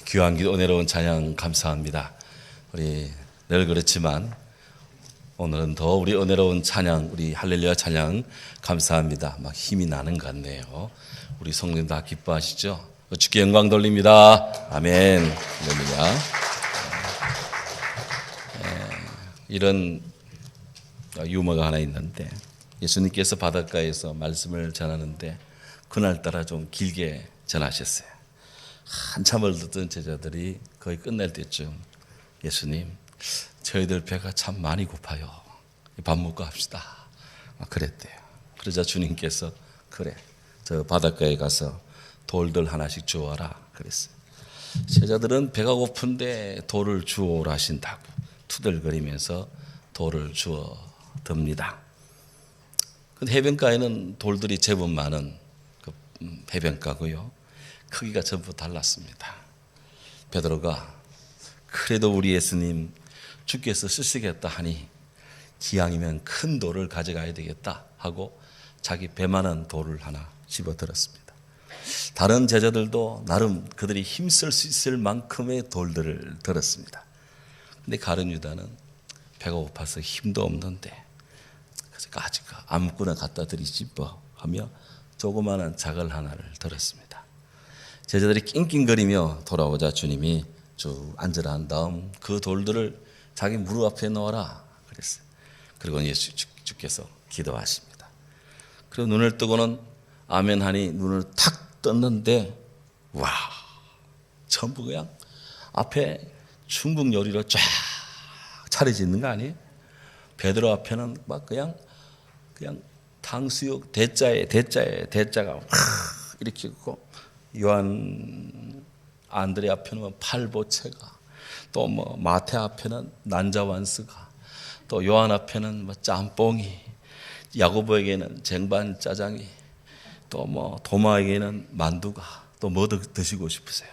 귀한 길 은혜로운 찬양 감사합니다. 우리 늘 그렇지만 오늘은 더 우리 은혜로운 찬양, 우리 할렐루야 찬양 감사합니다. 막 힘이 나는 것 같네요. 우리 성도님 다 기뻐하시죠? 주께 영광 돌립니다. 아멘. 할렐루야. 이런 유머가 하나 있는데, 예수님께서 바닷가에서 말씀을 전하는데 그날따라 좀 길게 전하셨어요. 한참을 듣던 제자들이 거의 끝날 때쯤, 예수님, 저희들 배가 참 많이 고파요. 밥 먹고 합시다. 그랬대요. 그러자 주님께서, 그래, 저 바닷가에 가서 돌들 하나씩 주워라 그랬어요. 제자들은 배가 고픈데 돌을 주워라 하신다고 투덜거리면서 돌을 주워 듭니다. 근데 해변가에는 돌들이 제법 많은 그 해변가고요. 크기가 전부 달랐습니다. 베드로가, 그래도 우리 예수님 주께서 쓰시겠다 하니 기왕이면 큰 돌을 가져가야 되겠다 하고 자기 배만한 돌을 하나 집어들었습니다. 다른 제자들도 나름 그들이 힘쓸 수 있을 만큼의 돌들을 들었습니다. 근데 가룟 유다는 배가 고파서 힘도 없는데 그래서 아직 아무거나 갖다 드리지 뭐 하며 조그마한 자갈 하나를 들었습니다. 제자들이 낑낑거리며 돌아오자 주님이 쭉 앉으라 한 다음 그 돌들을 자기 무릎 앞에 놓아라 그랬어요. 그리고 주께서 기도하십니다. 그리고 눈을 뜨고는 아멘 하니 눈을 탁 떴는데, 와, 전부 그냥 앞에 중국 요리로 쫙 차려져 있는 거 아니에요? 베드로 앞에는 막 그냥 탕수육 대자가 이렇게 있고, 요한 안드레 앞에는 팔보채가, 또 뭐 마태 앞에는 난자완스가, 또 요한 앞에는 뭐 짬뽕이, 야고보에게는 쟁반 짜장이, 또 뭐 도마에게는 만두가, 또 뭐 드시고 싶으세요?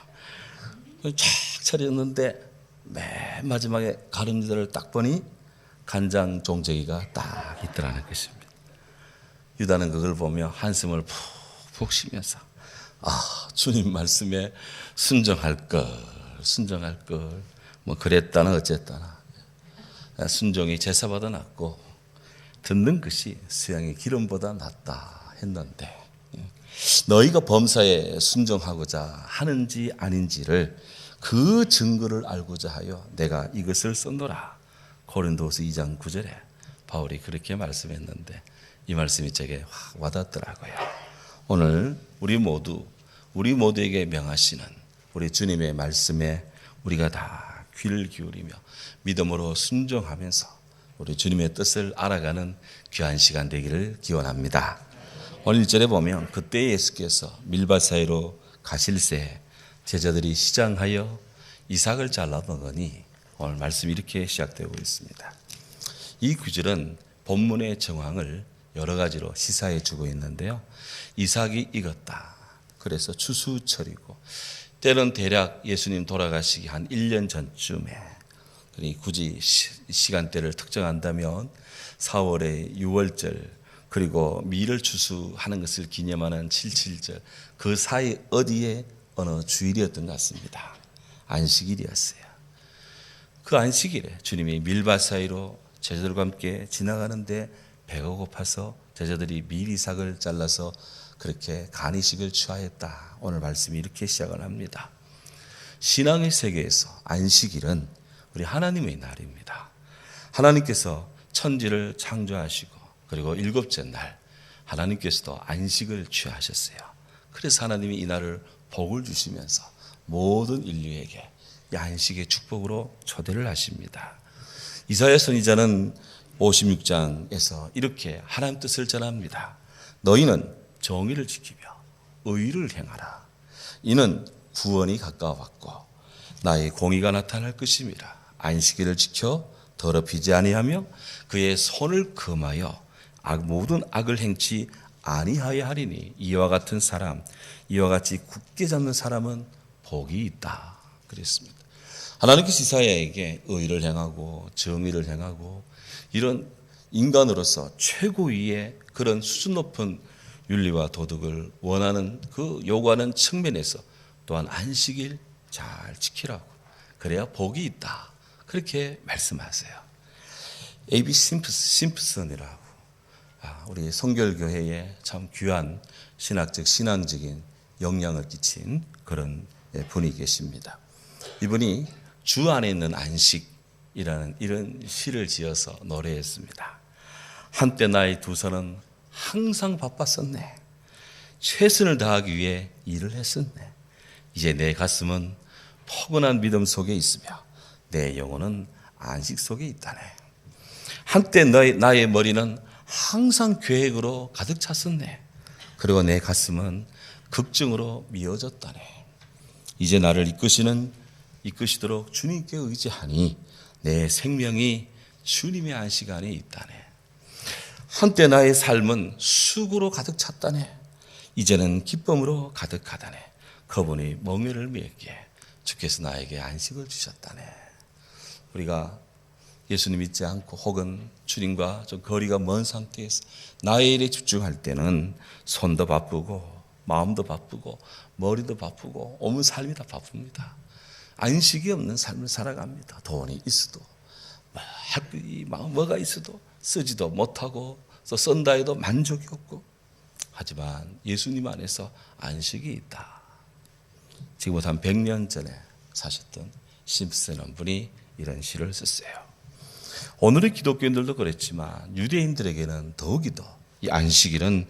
쫙 차렸는데 맨 마지막에 가룟 유다를 딱 보니 간장 종재기가 딱 있더라는 것입니다. 유다는 그걸 보며 한숨을 푹푹 쉬면서, 주님 말씀에 순종할 걸, 뭐 그랬다나 어쨌다나 순종이 제사보다 낫고 듣는 것이 수양의 기름보다 낫다 했는데, 너희가 범사에 순종하고자 하는지 아닌지를 그 증거를 알고자 하여 내가 이것을 썼노라. 고린도후서 2장 9절에 바울이 그렇게 말씀했는데 이 말씀이 제게 확 와닿더라고요. 오늘 우리 모두에게 명하시는 우리 주님의 말씀에 우리가 다 귀를 기울이며 믿음으로 순종하면서 우리 주님의 뜻을 알아가는 귀한 시간 되기를 기원합니다. 오늘 1절에 보면 그때 예수께서 밀밭 사이로 가실새 제자들이 시장하여 이삭을 잘라 먹으니, 오늘 말씀이 이렇게 시작되고 있습니다. 이 구절은 본문의 정황을 여러 가지로 시사해 주고 있는데요. 이삭이 익었다. 그래서 추수철이고, 때는 대략 예수님 돌아가시기 한 1년 전쯤에, 굳이 시간대를 특정한다면 4월의 6월절, 그리고 밀을 추수하는 것을 기념하는 77절, 그 사이 어디에 어느 주일이었던 것 같습니다. 안식일이었어요. 그 안식일에 주님이 밀밭 사이로 제자들과 함께 지나가는데 배가 고파서 제자들이 밀이삭을 잘라서 그렇게 간이식을 취하였다. 오늘 말씀이 이렇게 시작을 합니다. 신앙의 세계에서 안식일은 우리 하나님의 날입니다. 하나님께서 천지를 창조하시고 그리고 일곱째 날 하나님께서도 안식을 취하셨어요. 그래서 하나님이 이 날을 복을 주시면서 모든 인류에게 이 안식의 축복으로 초대를 하십니다. 이사야 선지자는 56장에서 이렇게 하나님 뜻을 전합니다. 너희는 정의를 지키며 의를 행하라. 이는 구원이 가까워왔고 나의 공의가 나타날 것임이라. 안식일을 지켜 더럽히지 아니하며 그의 손을 금하여 모든 악을 행치 아니하여 하리니 이와 같은 사람, 이와 같이 굳게 잡는 사람은 복이 있다. 그랬습니다. 하나님께서 이사야에게 의를 행하고 정의를 행하고 이런 인간으로서 최고위의 그런 수준 높은 윤리와 도덕을 원하는 그 요구하는 측면에서 또한 안식일 잘 지키라고. 그래야 복이 있다. 그렇게 말씀하세요. A.B. 심프슨이라고 우리 성결교회에 참 귀한 신학적 신앙적인 영향을 끼친 그런 분이 계십니다. 이분이 주 안에 있는 안식이라는 이런 시를 지어서 노래했습니다. 한때 나의 두 손은 항상 바빴었네. 최선을 다하기 위해 일을 했었네. 이제 내 가슴은 포근한 믿음 속에 있으며 내 영혼은 안식 속에 있다네. 한때 나의 머리는 항상 계획으로 가득 찼었네. 그리고 내 가슴은 걱정으로 미어졌다네. 이제 나를 이끄시도록 주님께 의지하니 내 생명이 주님의 안식 안에 있다네. 한때 나의 삶은 수고로 가득 찼다네. 이제는 기쁨으로 가득하다네. 그분이 멍에를 맺기에 주께서 나에게 안식을 주셨다네. 우리가 예수님 믿지 않고 혹은 주님과 좀 거리가 먼 상태에서 나의 일에 집중할 때는 손도 바쁘고 마음도 바쁘고 머리도 바쁘고 온 삶이 다 바쁩니다. 안식이 없는 삶을 살아갑니다. 돈이 있어도 뭐가 있어도 쓰지도 못하고 또 쓴다 해도 만족이 없고. 하지만 예수님 안에서 안식이 있다. 지금부터 한 100년 전에 사셨던 심슨 분이 이런 시를 썼어요. 오늘의 기독교인들도 그랬지만 유대인들에게는 더욱이더 이 안식일은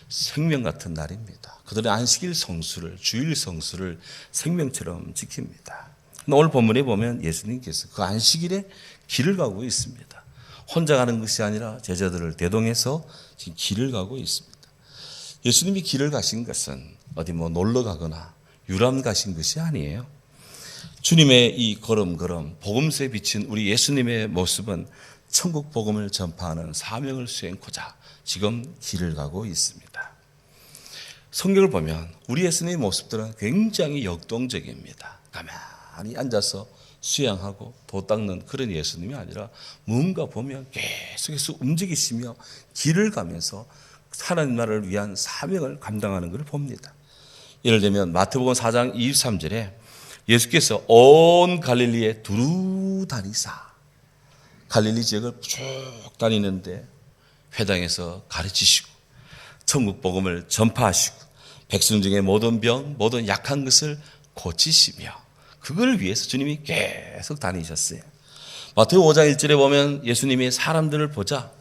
생명 같은 날입니다. 그들의 안식일 성수를, 주일 성수를 생명처럼 지킵니다. 오늘 본문에 보면 예수님께서 그 안식일에 길을 가고 있습니다. 혼자 가는 것이 아니라 제자들을 대동해서 지금 길을 가고 있습니다. 예수님이 길을 가신 것은 어디 놀러 가거나 유람 가신 것이 아니에요. 주님의 이 걸음걸음 복음서에 비친 우리 예수님의 모습은 천국 복음을 전파하는 사명을 수행코자 지금 길을 가고 있습니다. 성경을 보면 우리 예수님의 모습들은 굉장히 역동적입니다. 가만히 앉아서 수양하고 도 닦는 그런 예수님이 아니라 뭔가 보면 계속해서 움직이시며 길을 가면서 하나님 나라를 위한 사명을 감당하는 것을 봅니다. 예를 들면 마태복음 4장 23절에 예수께서 온 갈릴리에 두루 다니사, 갈릴리 지역을 쭉 다니는데 회당에서 가르치시고 천국 복음을 전파하시고 백성 중에 모든 병, 모든 약한 것을 고치시며 그걸 위해서 주님이 계속 다니셨어요. 마태복음 5장 1절에 보면 예수님이 사람들을 보자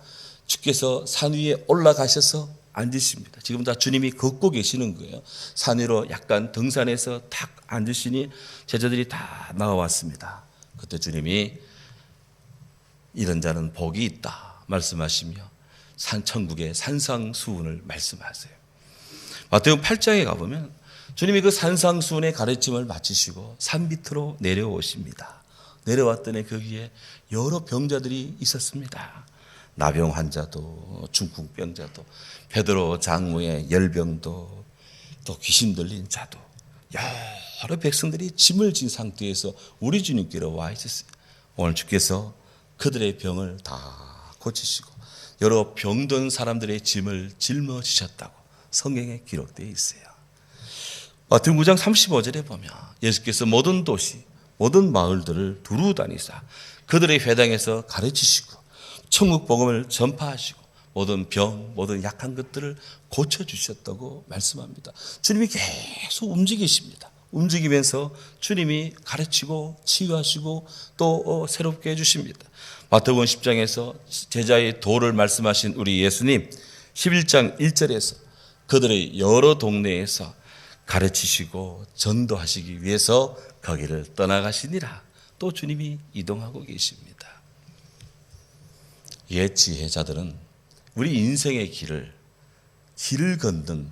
주께서 산 위에 올라가셔서 앉으십니다. 지금 다 주님이 걷고 계시는 거예요. 산 위로 약간 등산해서 탁 앉으시니 제자들이 다 나와왔습니다. 그때 주님이 이런 자는 복이 있다 말씀하시며 천국의 산상수훈을 말씀하세요. 마태복음 8장에 가보면 주님이 그 산상수훈의 가르침을 마치시고 산 밑으로 내려오십니다. 내려왔더니 거기에 여러 병자들이 있었습니다. 나병 환자도 중풍병자도 베드로 장모의 열병도 또 귀신 들린 자도 여러 백성들이 짐을 진 상태에서 우리 주님께로 와 있었어요. 오늘 주께서 그들의 병을 다 고치시고 여러 병든 사람들의 짐을 짊어지셨다고 성경에 기록되어 있어요. 마태복음 9장 35절에 보면 예수께서 모든 도시 모든 마을들을 두루 다니사 그들의 회당에서 가르치시고 천국 복음을 전파하시고 모든 병, 모든 약한 것들을 고쳐주셨다고 말씀합니다. 주님이 계속 움직이십니다. 움직이면서 주님이 가르치고 치유하시고 또 새롭게 해주십니다. 마태복음 10장에서 제자의 도를 말씀하신 우리 예수님 11장 1절에서 그들의 여러 동네에서 가르치시고 전도하시기 위해서 거기를 떠나가시니라. 또 주님이 이동하고 계십니다. 옛 지혜자들은 우리 인생의 길을 걷는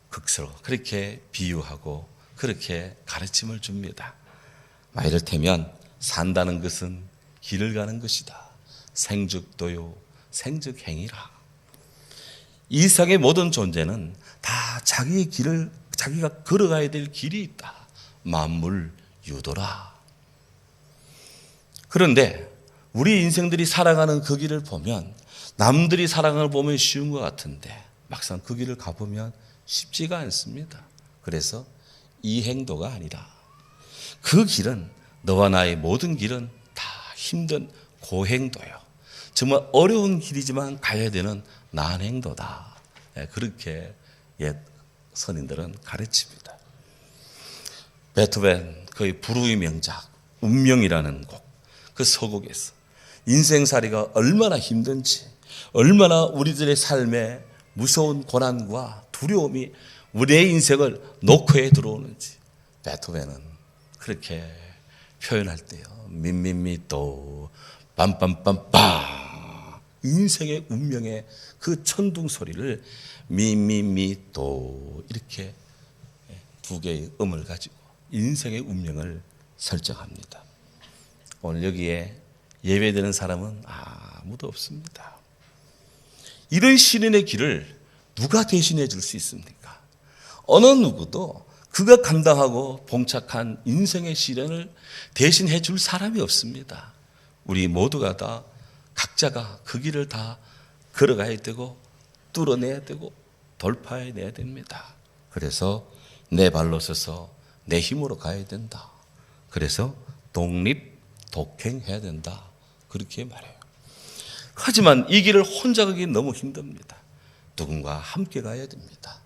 극서로 그렇게 비유하고 그렇게 가르침을 줍니다. 이를테면 산다는 것은 길을 가는 것이다. 생즉도요 생즉행이라. 이 세상의 모든 존재는 다 자기의 길을 자기가 걸어가야 될 길이 있다. 만물 유도라. 그런데 우리 인생들이 살아가는 그 길을 보면 남들이 살아가는 걸 보면 쉬운 것 같은데 막상 그 길을 가보면 쉽지가 않습니다. 그래서 이행도가 아니라 그 길은 너와 나의 모든 길은 다 힘든 고행도요. 정말 어려운 길이지만 가야 되는 난행도다. 그렇게 옛 선인들은 가르칩니다. 베토벤 그의 불후의 명작 운명이라는 곡, 그 서곡에서 인생살이가 얼마나 힘든지, 얼마나 우리들의 삶에 무서운 고난과 두려움이 우리의 인생을 노크에 들어오는지 베토벤은 그렇게 표현할 때요. 민민미또 빰빰빰빰, 인생의 운명의 그 천둥 소리를 미미미또 이렇게 두 개의 음을 가지고 인생의 운명을 설정합니다. 오늘 여기에 예배되는 사람은 아무도 없습니다. 이런 시련의 길을 누가 대신해 줄 수 있습니까? 어느 누구도 그가 감당하고 봉착한 인생의 시련을 대신해 줄 사람이 없습니다. 우리 모두가 다 각자가 그 길을 다 걸어가야 되고 뚫어내야 되고 돌파해내야 됩니다. 그래서 내 발로 서서 내 힘으로 가야 된다. 그래서 독립, 독행해야 된다. 그렇게 말해요. 하지만 이 길을 혼자 가기 너무 힘듭니다. 누군가 함께 가야 됩니다.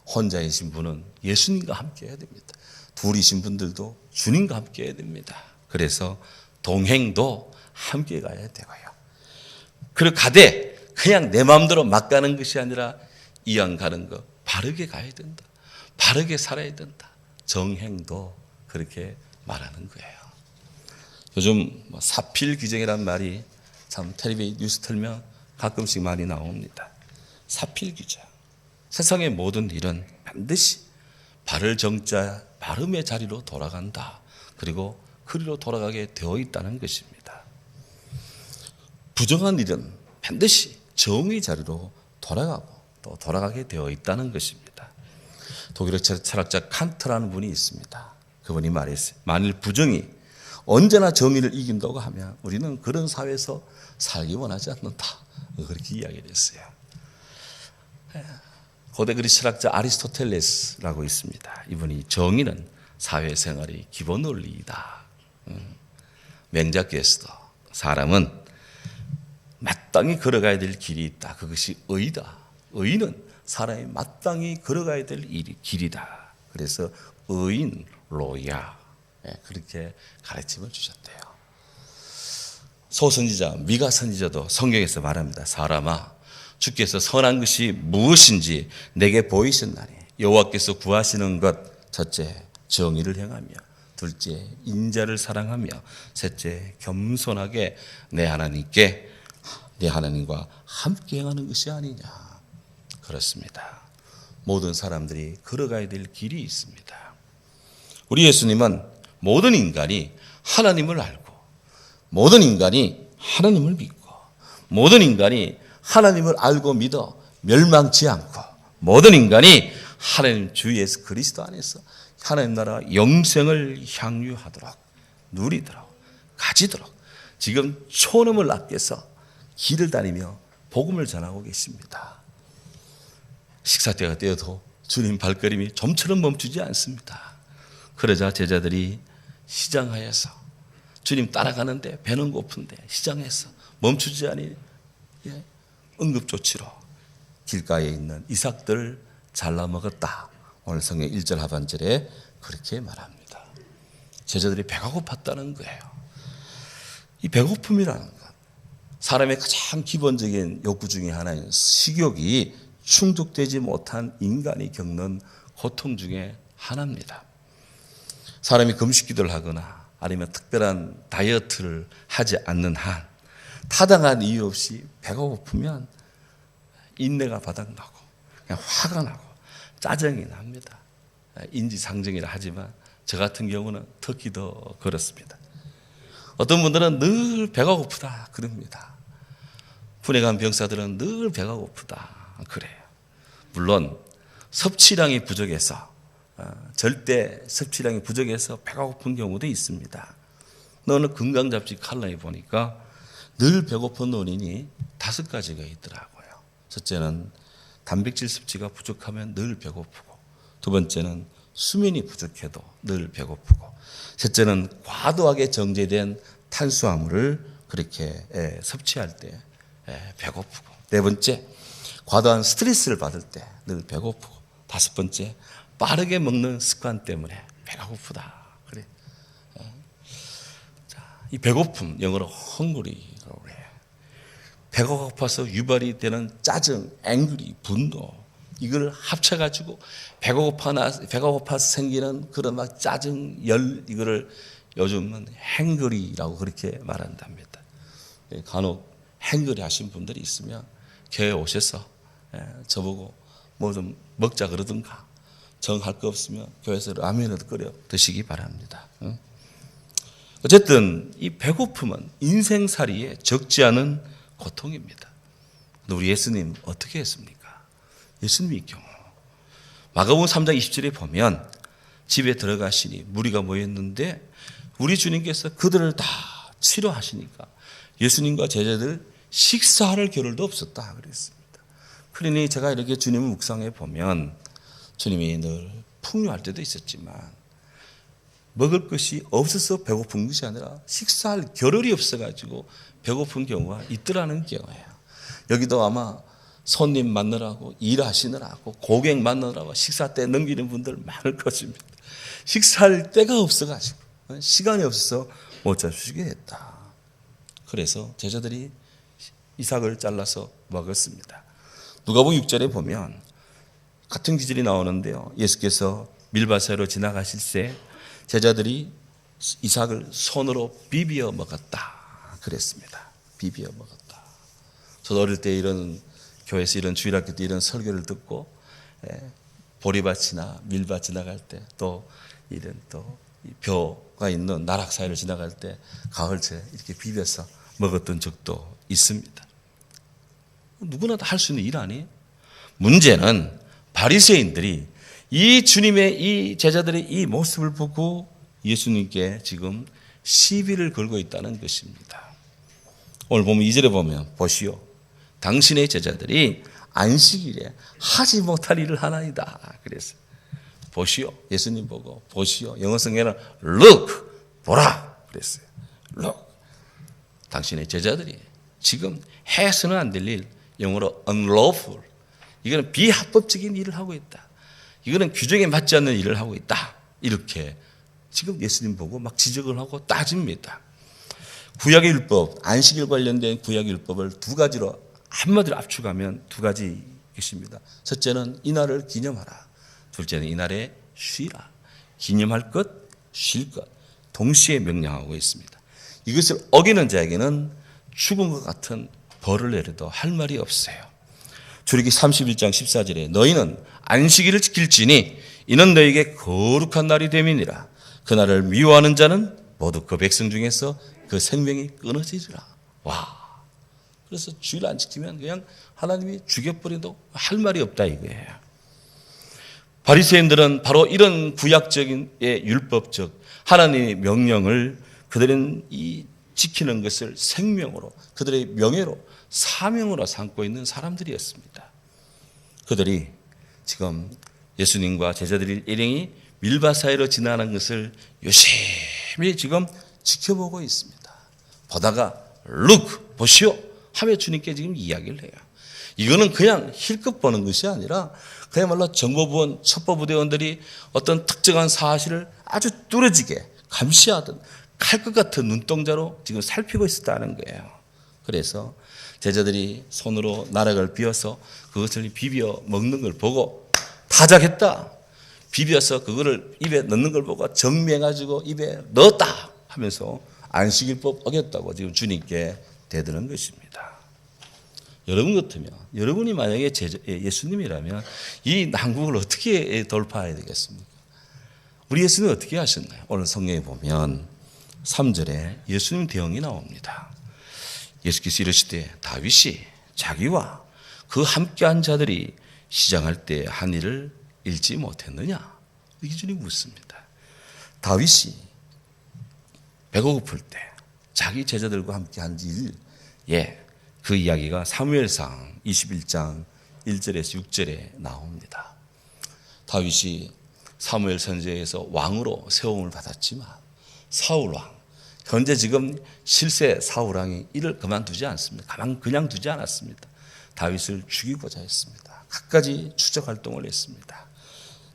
혼자이신 분은 예수님과 함께 해야 됩니다. 둘이신 분들도 주님과 함께 해야 됩니다. 그래서 동행도 함께 가야 되고요. 그리고 가되 그냥 내 마음대로 막 가는 것이 아니라 이왕 가는 거 바르게 가야 된다. 바르게 살아야 된다. 정행도 그렇게 말하는 거예요. 요즘 사필 규정이란 말이 참 텔레비전 뉴스 틀면 가끔씩 많이 나옵니다. 사필 규정. 세상의 모든 일은 반드시 발을 정자 발음의 자리로 돌아간다. 그리고 그리로 돌아가게 되어 있다는 것입니다. 부정한 일은 반드시 정의 자리로 돌아가고 또 돌아가게 되어 있다는 것입니다. 독일의 철학자 칸트라는 분이 있습니다. 그분이 말했어요. 만일 부정이 언제나 정의를 이긴다고 하면 우리는 그런 사회에서 살기 원하지 않는다. 그렇게 이야기를 했어요. 고대 그리스 철학자 아리스토텔레스라고 있습니다. 이분이 정의는 사회생활의 기본 원리이다. 명작에서도 사람은 마땅히 걸어가야 될 길이 있다. 그것이 의다. 의는 사람이 마땅히 걸어가야 될 길이다. 그래서 의인 로야 그렇게 가르침을 주셨대요. 소선지자 미가 선지자도 성경에서 말합니다. 사람아 주께서 선한 것이 무엇인지 내게 보이셨나니 여호와께서 구하시는 것 첫째 정의를 행하며 둘째 인자를 사랑하며 셋째 겸손하게 내 하나님과 함께 행하는 것이 아니냐. 그렇습니다. 모든 사람들이 걸어가야 될 길이 있습니다. 우리 예수님은 모든 인간이 하나님을 알고 모든 인간이 하나님을 믿고 모든 인간이 하나님을 알고 믿어 멸망치 않고 모든 인간이 하나님 주 예수 그리스도 안에서 하나님 나라 영생을 향유하도록 누리도록 가지도록 지금 초놈을 아껴서 길을 다니며 복음을 전하고 계십니다. 식사 때가 되어도 주님 발걸음이 좀처럼 멈추지 않습니다. 그러자 제자들이 시장하여서 주님 따라가는데 배는 고픈데 시장에서 멈추지 않니 응급조치로 길가에 있는 이삭들을 잘라 먹었다. 오늘 성경 1절 하반절에 그렇게 말합니다. 제자들이 배가 고팠다는 거예요. 이 배고픔이라는 것, 사람의 가장 기본적인 욕구 중에 하나인 식욕이 충족되지 못한 인간이 겪는 고통 중에 하나입니다. 사람이 금식기도를 하거나 아니면 특별한 다이어트를 하지 않는 한 타당한 이유 없이 배가 고프면 인내가 바닥나고 그냥 화가 나고 짜증이 납니다. 인지상정이라 하지만 저 같은 경우는 특히 더 그렇습니다. 어떤 분들은 늘 배가 고프다 그럽니다. 군에 간 병사들은 늘 배가 고프다 그래요. 물론 섭취량이 부족해서 절대 섭취량이 부족해서 배가 고픈 경우도 있습니다. 너는 건강잡지 칼럼에 보니까 늘 배고픈 원인이 5가지가 있더라고요. 첫째는 단백질 섭취가 부족하면 늘 배고프고 두 번째는 수면이 부족해도 늘 배고프고, 셋째는 과도하게 정제된 탄수화물을 그렇게 섭취할 때 배고프고, 네 번째 과도한 스트레스를 받을 때 늘 배고프고, 다섯 번째 빠르게 먹는 습관 때문에 배가 고프다. 그래. 자, 이 배고픔 영어로 헝그리라고 그래. 배가 고파서 유발이 되는 짜증, 앵그리, 분노, 이걸 합쳐가지고 배가 고파서 생기는 그런 막 짜증, 열, 이거를 요즘은 행거리라고 그렇게 말한답니다. 간혹 행거리 하신 분들이 있으면 교회에 오셔서 저보고 뭐 좀 먹자 그러든가, 정할 거 없으면 교회에서 라면을 끓여 드시기 바랍니다. 어쨌든 이 배고픔은 인생살이에 적지 않은 고통입니다. 근데 우리 예수님 어떻게 했습니까? 예수님의 경우 마가복음 3장 20절에 보면 집에 들어가시니 무리가 모였는데 우리 주님께서 그들을 다 치료하시니까 예수님과 제자들 식사할 겨를도 없었다 그랬습니다. 그러니 제가 이렇게 주님을 묵상해 보면 주님이 늘 풍요할 때도 있었지만 먹을 것이 없어서 배고픈 것이 아니라 식사할 겨를이 없어가지고 배고픈 경우가 있더라는 경우예요. 여기도 아마 손님 만나라고 일하시느라고 고객 만나라고 식사 때 넘기는 분들 많을 것입니다. 식사할 때가 없어가지고 시간이 없어서 못 잡수시게 했다. 그래서 제자들이 이삭을 잘라서 먹었습니다. 누가복음 6절에 보면 같은 기절이 나오는데요. 예수께서 밀밭 사이로 지나가실 때 제자들이 이삭을 손으로 비비어 먹었다 그랬습니다. 비비어 먹었다. 저도 어릴 때 이런 교회에서 이런 주일학교 때 이런 설교를 듣고 보리밭이나 밀밭 지나갈 때 또 이런 또 벼가 있는 나락 사이를 지나갈 때 가을새 이렇게 비벼서 먹었던 적도 있습니다. 누구나 다 할 수 있는 일 아니에요? 문제는 바리새인들이 이 주님의 이 제자들의 이 모습을 보고 예수님께 지금 시비를 걸고 있다는 것입니다. 오늘 보면 2절에 보면 보시오, 당신의 제자들이 안식일에 하지 못할 일을 하나이다 그랬어요. 보시오, 예수님 보고 보시오, 영어 성경에는 look, 보라 그랬어요. look, 당신의 제자들이 지금 해서는 안 될 일, 영어로 unlawful, 이거는 비합법적인 일을 하고 있다. 이거는 규정에 맞지 않는 일을 하고 있다. 이렇게 지금 예수님 보고 막 지적을 하고 따집니다. 구약의 율법, 안식일 관련된 구약의 율법을 두 가지로 한마디로 압축하면 두 가지 것입니다. 첫째는 이날을 기념하라. 둘째는 이날에 쉬라. 기념할 것, 쉴 것 동시에 명령하고 있습니다. 이것을 어기는 자에게는 죽은 것 같은 벌을 내려도 할 말이 없어요. 출애굽기 31장 14절에 너희는 안식일을 지킬지니 이는 너희에게 거룩한 날이 됨이니라. 그날을 미워하는 자는 모두 그 백성 중에서 그 생명이 끊어지리라. 와, 그래서 주일 안 지키면 그냥 하나님이 죽여버려도 할 말이 없다 이거예요. 바리새인들은 바로 이런 구약적인 율법적 하나님의 명령을 그들은 이 지키는 것을 생명으로, 그들의 명예로, 사명으로 삼고 있는 사람들이었습니다. 그들이 지금 예수님과 제자들이 일행이 밀밭 사이로 지나가는 것을 유심히 지금 지켜보고 있습니다. 보다가 look, 보시오 하며 주님께 지금 이야기를 해요. 이거는 그냥 힐끗 보는 것이 아니라 그야말로 정보부원, 첩보부대원들이 어떤 특정한 사실을 아주 뚜렷하게 감시하던 칼 것 같은 눈동자로 지금 살피고 있었다는 거예요. 그래서 제자들이 손으로 나락을 비워서 그것을 비벼 먹는 걸 보고 타작했다. 비벼서 그거를 입에 넣는 걸 보고 정매가지고 입에 넣었다 하면서 안식일법 어겼다고 지금 주님께 대드는 것입니다. 여러분 같으면, 여러분이 만약에 예수님이라면 이 난국을 어떻게 돌파해야 되겠습니까? 우리 예수님은 어떻게 하셨나요? 오늘 성경에 보면 3절에 예수님 대응이 나옵니다. 예수께서 이르시되 다윗이 자기와 그 함께한 자들이 시장할 때 한 일을 읽지 못했느냐? 이렇게 주님 묻습니다. 다윗이 배가 고플 때 자기 제자들과 함께한 일, 그 이야기가 사무엘상 21장 1절에서 6절에 나옵니다. 다윗이 사무엘 선지자에서 왕으로 세움을 받았지만 사울 왕, 현재 지금 실세 사울 왕이 이를 그만두지 않습니다. 그냥 두지 않았습니다. 다윗을 죽이고자 했습니다. 갖가지 추적 활동을 했습니다.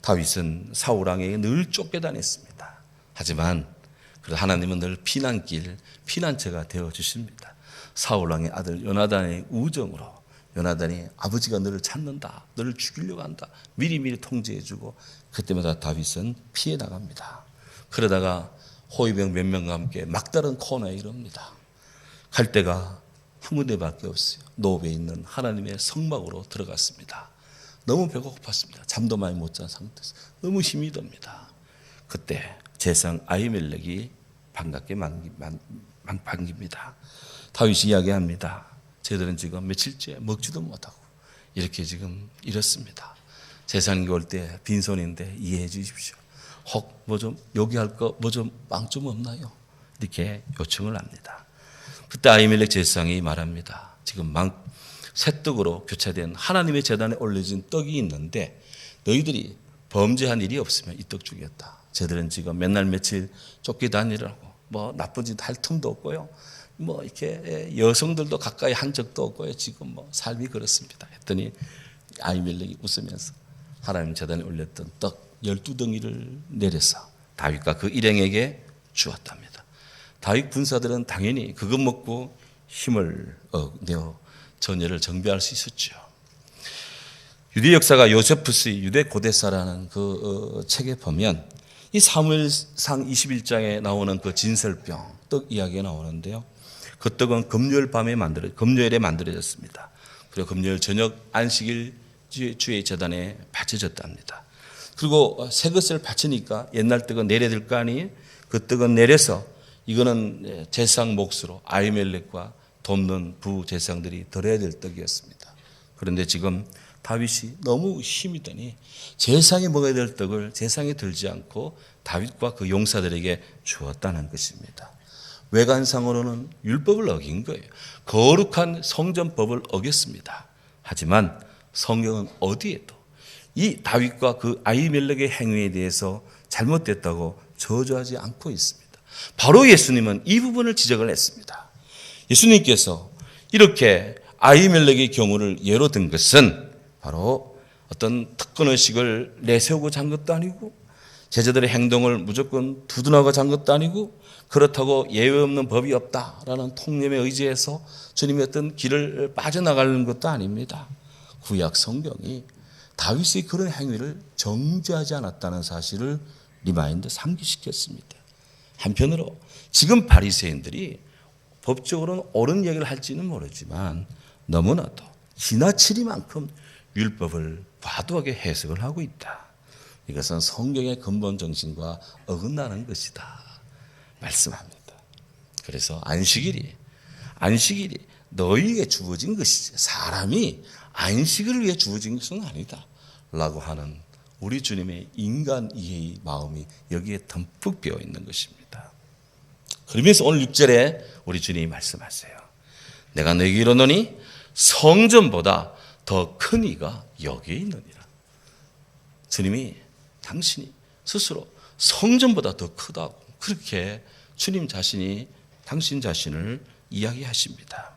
다윗은 사울 왕에게 늘 쫓겨다녔습니다. 하지만 하나님은 늘 피난길, 피난처가 되어 주십니다. 사울 왕의 아들 요나단의 우정으로 요나단이 아버지가 너를 찾는다, 너를 죽이려고 한다, 미리미리 통제해주고 그때마다 다윗은 피해 나갑니다. 그러다가 호위병 몇 명과 함께 막다른 코너에 이릅니다. 갈 데가 한 군데밖에 없어요. 노베에 있는 하나님의 성막으로 들어갔습니다. 너무 배가 고팠습니다. 잠도 많이 못 잔 상태에서 너무 힘이 듭니다. 그때 제상 아히멜렉이 반갑게 반깁니다. 다윗이 이야기합니다. 저희들은 지금 며칠째 먹지도 못하고 이렇게 지금 이렇습니다. 제사님이 올 때 빈손인데 이해해 주십시오. 혹 뭐 좀 요기할 거 뭐 좀 빵 좀 없나요? 이렇게 요청을 합니다. 그때 아히멜렉 제사장이 말합니다. 지금 새떡으로 교체된 하나님의 제단에 올려진 떡이 있는데 너희들이 범죄한 일이 없으면 이 떡 주겠다. 저희들은 지금 맨날 며칠 쫓기다니라고 뭐 나쁜 짓 할 틈도 없고요. 뭐 이렇게 여성들도 가까이 한 적도 없고요. 지금 뭐 삶이 그렇습니다. 했더니 아히멜렉이 웃으면서 하나님 제단에 올렸던 떡 12덩이를 내려서 다윗과 그 일행에게 주었답니다. 다윗 군사들은 당연히 그것 먹고 힘을 내어 전열을 정비할 수 있었죠. 유대 역사가 요세푸스의 유대 고대사라는 그 책에 보면 이 사무엘상 21장에 나오는 그 진설병 떡 이야기가 나오는데요. 그 떡은 금요일에 만들어졌습니다. 그리고 금요일 저녁 안식일 주의 제단에 바쳐졌답니다. 그리고 새 것을 바치니까 옛날 떡은 내려야 될 거 아니에요? 그 떡은 내려서 이거는 제사장 몫으로 아히멜렉과 돕는 부제사장들이 드려야 될 떡이었습니다. 그런데 지금 다윗이 너무 힘이 드니 제사장이 먹어야 될 떡을 제사장이 들지 않고 다윗과 그 용사들에게 주었다는 것입니다. 외관상으로는 율법을 어긴 거예요. 거룩한 성전법을 어겼습니다. 하지만 성경은 어디에도 이 다윗과 그 아히멜렉의 행위에 대해서 잘못됐다고 저주하지 않고 있습니다. 바로 예수님은 이 부분을 지적을 했습니다. 예수님께서 이렇게 아히멜렉의 경우를 예로 든 것은 바로 어떤 특권의식을 내세우고자 한 것도 아니고 제자들의 행동을 무조건 두둔하고자 한 것도 아니고 그렇다고 예외 없는 법이 없다라는 통념에 의지해서 주님의 어떤 길을 빠져나가는 것도 아닙니다. 구약 성경이 다윗의 그런 행위를 정죄하지 않았다는 사실을 리마인드 상기시켰습니다. 한편으로 지금 바리새인들이 법적으로는 옳은 얘기를 할지는 모르지만 너무나도 지나치리만큼 율법을 과도하게 해석을 하고 있다. 이것은 성경의 근본 정신과 어긋나는 것이다 말씀합니다. 그래서 안식일이 너희에게 주어진 것이지 사람이 안식을 위해 주어진 것은 아니다 라고 하는 우리 주님의 인간 이해의 마음이 여기에 듬뿍 배어 있는 것입니다. 그러면서 오늘 6절에 우리 주님이 말씀하세요. 내가 너희에게 이르노니 성전보다 더 큰 이가 여기에 있느니라. 주님이 당신이 스스로 성전보다 더 크다고 그렇게 주님 자신이 당신 자신을 이야기하십니다.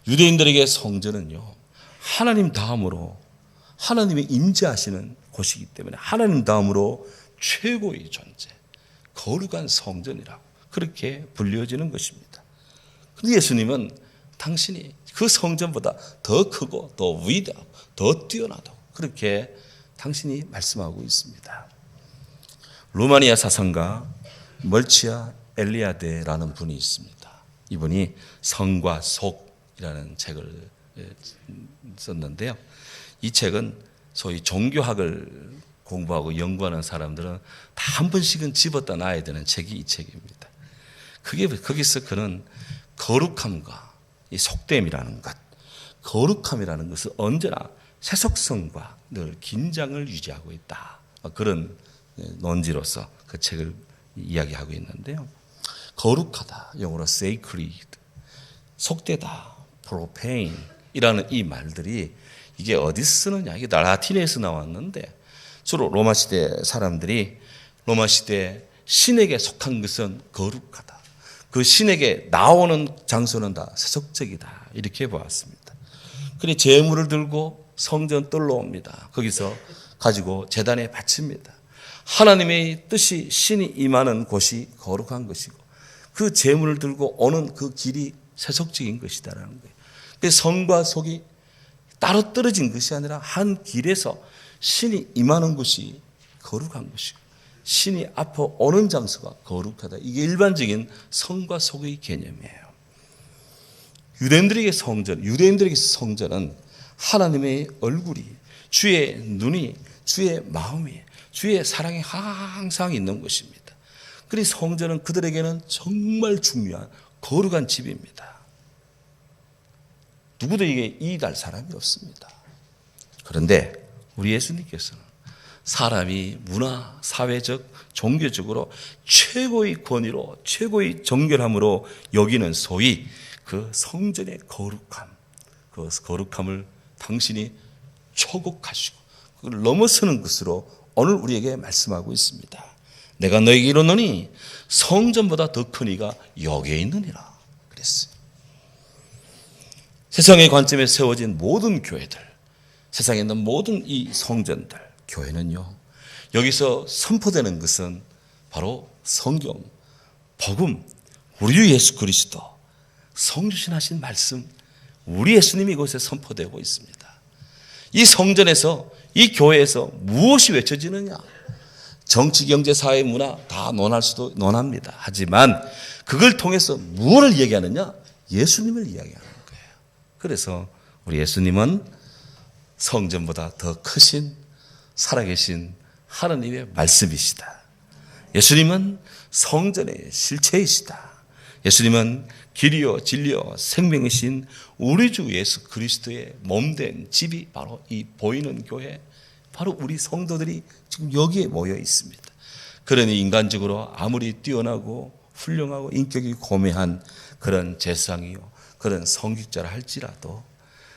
유대인들에게 성전은요 하나님 다음으로 하나님이 임재하시는 곳이기 때문에 하나님 다음으로 최고의 존재, 거룩한 성전이라고 그렇게 불려지는 것입니다. 그런데 예수님은 당신이 그 성전보다 더 크고 더 위대하고 더 뛰어나다고 그렇게 당신이 말씀하고 있습니다. 루마니아 사상가 멀치아 엘리아데라는 분이 있습니다. 이분이 성과 속이라는 책을 썼는데요. 이 책은 소위 종교학을 공부하고 연구하는 사람들은 다 한 번씩은 집었다 놔야 되는 책이 이 책입니다. 거기서 그는 거룩함과 이 속됨이라는 것, 거룩함이라는 것은 언제나 세속성과 늘 긴장을 유지하고 있다. 그런 논지로서 그 책을 이야기하고 있는데요. 거룩하다, 영어로 sacred, 속되다, profane 이라는 이 말들이 이게 어디서 쓰느냐? 이게 라틴에서 나왔는데 주로 로마 시대 사람들이 로마 시대 신에게 속한 것은 거룩하다. 그 신에게 나오는 장소는 다 세속적이다. 이렇게 보았습니다. 그래 제물을 들고 성전 뜰로 옵니다. 거기서 가지고 제단에 바칩니다. 하나님의 뜻이 신이 임하는 곳이 거룩한 것이고 그 제물을 들고 오는 그 길이 세속적인 것이다라는 거예요. 그래서 성과 속이 따로 떨어진 것이 아니라 한 길에서 신이 임하는 곳이 거룩한 것이고 신이 앞으로 오는 장소가 거룩하다. 이게 일반적인 성과 속의 개념이에요. 유대인들에게 성전은 하나님의 얼굴이, 주의 눈이, 주의 마음이, 주의 사랑이 항상 있는 것입니다. 그래서 성전은 그들에게는 정말 중요한 거룩한 집입니다. 누구도 이게 이의할 사람이 없습니다. 그런데 우리 예수님께서는 사람이 문화, 사회적, 종교적으로 최고의 권위로 최고의 정결함으로 여기는 소위 그 성전의 거룩함, 그 거룩함을 당신이 초국하시고 그걸 넘어서는 것으로 오늘 우리에게 말씀하고 있습니다. 내가 너에게 이르노니 성전보다 더 큰 이가 여기에 있느니라 그랬어요. 세상의 관점에 세워진 모든 교회들, 세상에 있는 모든 이 성전들, 교회는요, 여기서 선포되는 것은 바로 성경, 복음, 우리 주 예수 그리스도, 성주신하신 말씀, 우리 예수님이 이곳에 선포되고 있습니다. 이 성전에서, 이 교회에서 무엇이 외쳐지느냐? 정치, 경제, 사회, 문화 다 논합니다. 하지만 그걸 통해서 무엇을 얘기하느냐? 예수님을 이야기하는 거예요. 그래서 우리 예수님은 성전보다 더 크신 살아계신 하나님의 말씀이시다. 예수님은 성전의 실체이시다. 예수님은 길이요 진리요 생명이신 우리 주 예수 그리스도의 몸된 집이 바로 이 보이는 교회, 바로 우리 성도들이 지금 여기에 모여 있습니다. 그러니 인간적으로 아무리 뛰어나고 훌륭하고 인격이 고매한 그런 제사장이요 그런 성직자라 할지라도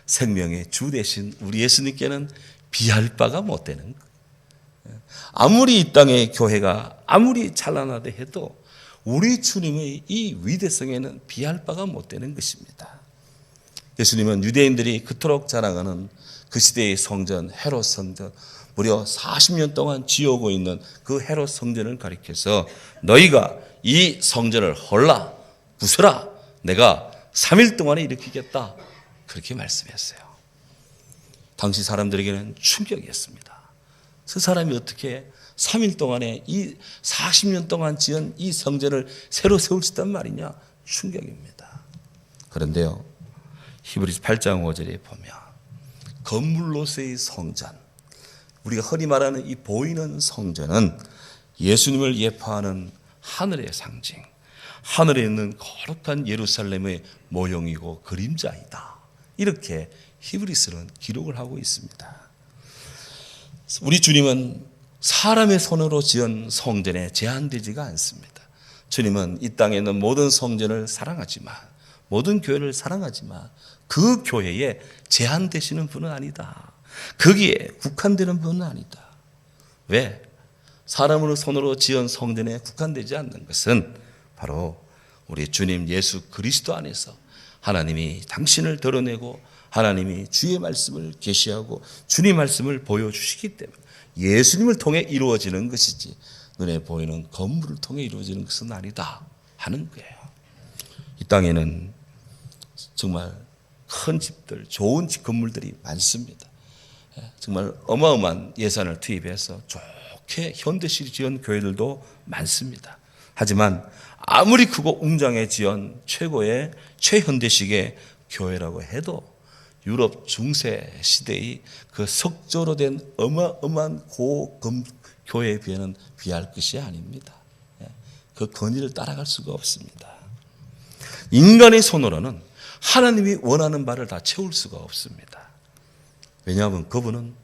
생명의 주 되신 우리 예수님께는 비할 바가 못 되는 거예요. 아무리 이 땅의 교회가 아무리 찬란하다 해도 우리 주님의 이 위대성에는 비할 바가 못 되는 것입니다. 예수님은 유대인들이 그토록 자랑하는 그 시대의 성전, 헤롯 성전, 무려 40년 동안 지어오고 있는 그 헤롯 성전을 가리켜서 너희가 이 성전을 헐라, 부숴라, 내가 3일 동안에 일으키겠다. 그렇게 말씀했어요. 당시 사람들에게는 충격이었습니다. 그 사람이 어떻게 3일 동안에 이 40년 동안 지은 이 성전을 새로 세울 수 있단 말이냐? 충격입니다. 그런데요, 히브리서 8장 5절에 보면 건물로서의 성전, 우리가 흔히 말하는 이 보이는 성전은 예수님을 예표하는 하늘의 상징, 하늘에 있는 거룩한 예루살렘의 모형이고 그림자이다. 이렇게 히브리서는 기록을 하고 있습니다. 우리 주님은 사람의 손으로 지은 성전에 제한되지가 않습니다. 주님은 이 땅에 있는 모든 성전을 사랑하지만, 모든 교회를 사랑하지만 그 교회에 제한되시는 분은 아니다. 거기에 국한되는 분은 아니다. 왜? 사람으로 손으로 지은 성전에 국한되지 않는 것은 바로 우리 주님 예수 그리스도 안에서 하나님이 당신을 드러내고 하나님이 주의 말씀을 계시하고 주님 말씀을 보여주시기 때문에 예수님을 통해 이루어지는 것이지 눈에 보이는 건물을 통해 이루어지는 것은 아니다 하는 거예요. 이 땅에는 정말 큰 집들, 좋은 집 건물들이 많습니다. 정말 어마어마한 예산을 투입해서 좋게 현대식 지은 교회들도 많습니다. 하지만 아무리 크고 웅장해 지은 최고의 최현대식의 교회라고 해도 유럽 중세 시대의 그 석조로 된 어마어마한 고금 교회에 비하면 비할 것이 아닙니다. 그 권위를 따라갈 수가 없습니다. 인간의 손으로는 하나님이 원하는 바를 다 채울 수가 없습니다. 왜냐하면 그분은,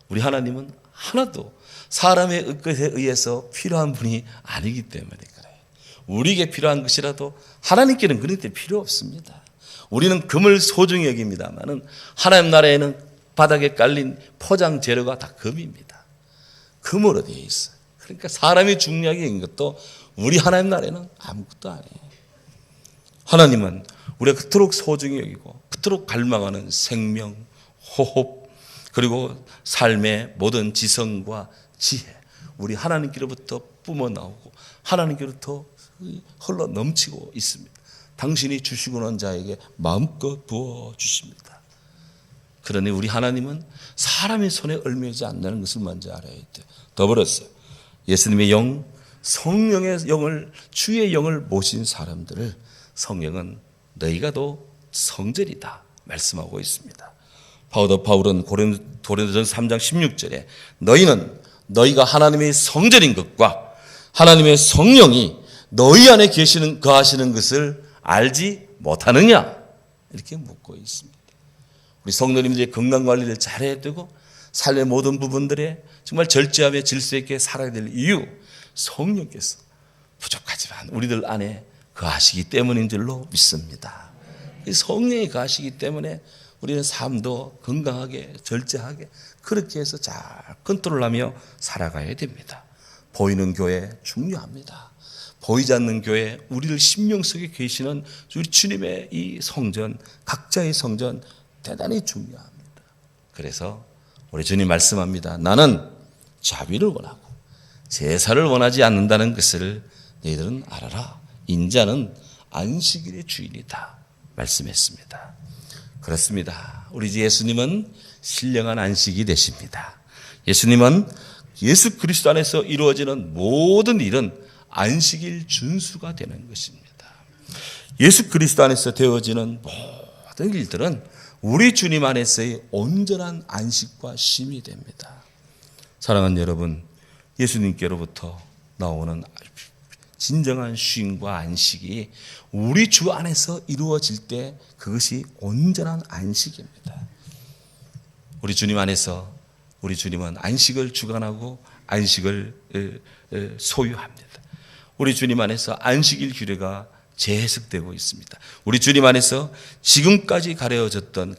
우리 하나님은 하나도 사람의 것에 의해서 필요한 분이 아니기 때문에 그래요. 우리에게 필요한 것이라도 하나님께는 그렇게 필요 없습니다. 우리는 금을 소중히 여깁니다만은 하나님 나라에는 바닥에 깔린 포장 재료가 다 금입니다. 금으로 되어 있어요. 그러니까 사람이 중요하게 인 것도 우리 하나님 나라에는 아무것도 아니에요. 하나님은 우리가 그토록 소중히 여기고 그토록 갈망하는 생명, 호흡, 그리고 삶의 모든 지성과 지혜, 우리 하나님께로부터 뿜어나오고 하나님께로부터 흘러 넘치고 있습니다. 당신이 주시고 난 자에게 마음껏 부어주십니다. 그러니 우리 하나님은 사람의 손에 얽매이지 않는다는 것을 먼저 알아야 돼요. 더불어서 예수님의 영, 성령의 영을, 주의 영을 모신 사람들을 성령은 너희가 더 성전이다 말씀하고 있습니다. 바울은 고린도전서 3장 16절에 너희는 너희가 하나님의 성전인 것과 하나님의 성령이 너희 안에 거하시는 것을 알지 못하느냐 이렇게 묻고 있습니다. 우리 성도님들의 건강관리를 잘해야 되고 삶의 모든 부분들에 정말 절제하며 질서 있게 살아야 될 이유, 성령께서 부족하지만 우리들 안에 거하시기 때문인 줄로 믿습니다. 성령이 거하시기 때문에 우리는 삶도 건강하게 절제하게 그렇게 해서 잘 컨트롤하며 살아가야 됩니다. 보이는 교회 중요합니다. 보이지 않는 교회, 우리를 심령 속에 계시는 우리 주님의 이 성전, 각자의 성전 대단히 중요합니다. 그래서 우리 주님 말씀합니다. 나는 자비를 원하고 제사를 원하지 않는다는 것을 너희들은 알아라. 인자는 안식일의 주인이다 말씀했습니다. 그렇습니다. 우리 예수님은 신령한 안식이 되십니다. 예수님은 예수 그리스도 안에서 이루어지는 모든 일은 안식일 준수가 되는 것입니다. 예수 그리스도 안에서 되어지는 모든 일들은 우리 주님 안에서의 온전한 안식과 쉼이 됩니다. 사랑하는 여러분, 예수님께로부터 나오는 진정한 쉼과 안식이 우리 주 안에서 이루어질 때 그것이 온전한 안식입니다. 우리 주님 안에서 우리 주님은 안식을 주관하고 안식을 소유합니다. 우리 주님 안에서 안식일 규례가 재해석되고 있습니다. 우리 주님 안에서 지금까지 가려졌던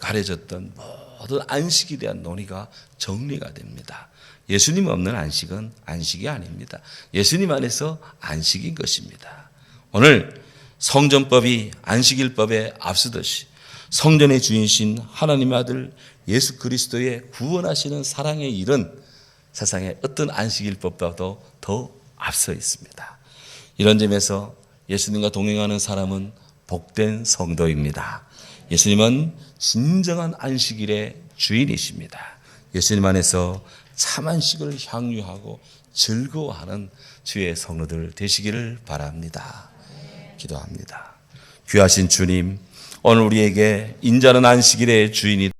모든 안식에 대한 논의가 정리가 됩니다. 예수님 없는 안식은 안식이 아닙니다. 예수님 안에서 안식인 것입니다. 오늘 성전법이 안식일법에 앞서듯이 성전의 주인이신 하나님의 아들 예수 그리스도의 구원하시는 사랑의 일은 세상의 어떤 안식일법보다도 더 앞서 있습니다. 이런 점에서 예수님과 동행하는 사람은 복된 성도입니다. 예수님은 진정한 안식일의 주인이십니다. 예수님 안에서 참 안식을 향유하고 즐거워하는 주의 성도들 되시기를 바랍니다. 기도합니다. 귀하신 주님, 오늘 우리에게 인자는 안식일의 주인이